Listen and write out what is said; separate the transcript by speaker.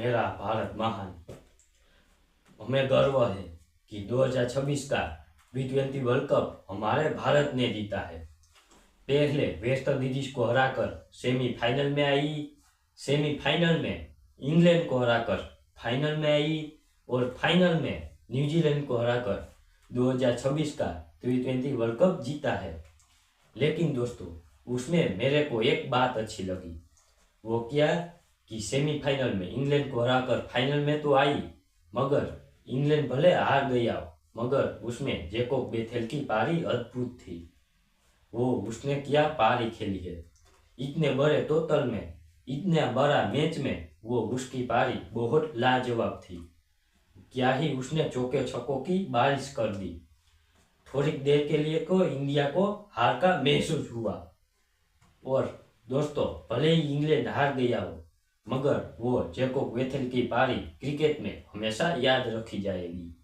Speaker 1: मेरा भारत महान। हमें गर्व है कि 2026 का T20 वर्ल्ड कप हमारे भारत ने जीता है। पहले वेस्ट इंडीज को हराकर सेमीफाइनल में आई, सेमीफाइनल में इंग्लैंड को हराकर फाइनल में आई और फाइनल में न्यूजीलैंड को हराकर 2026 का T20 वर्ल्ड कप जीता है। लेकिन दोस्तों, उसमें मेरे को एक बात अच्छी लगी। वो क्या कि सेमीफाइनल में इंग्लैंड को हराकर फाइनल में तो आई, मगर इंग्लैंड भले हार गया मगर उसमें जैकोब बेथेल की पारी अद्भुत थी। वो उसने क्या पारी खेली है। इतने बड़े टोटल में, इतने बड़ा मैच में वो उसकी पारी बहुत लाजवाब थी। क्या ही उसने चौके छक्कों की बारिश कर दी। थोड़ी देर के लिए को इंडिया को हार का महसूस हुआ। और दोस्तों, भले ही इंग्लैंड हार गया हो मगर वो जैकोब बेथेल की पारी क्रिकेट में हमेशा याद रखी जाएगी।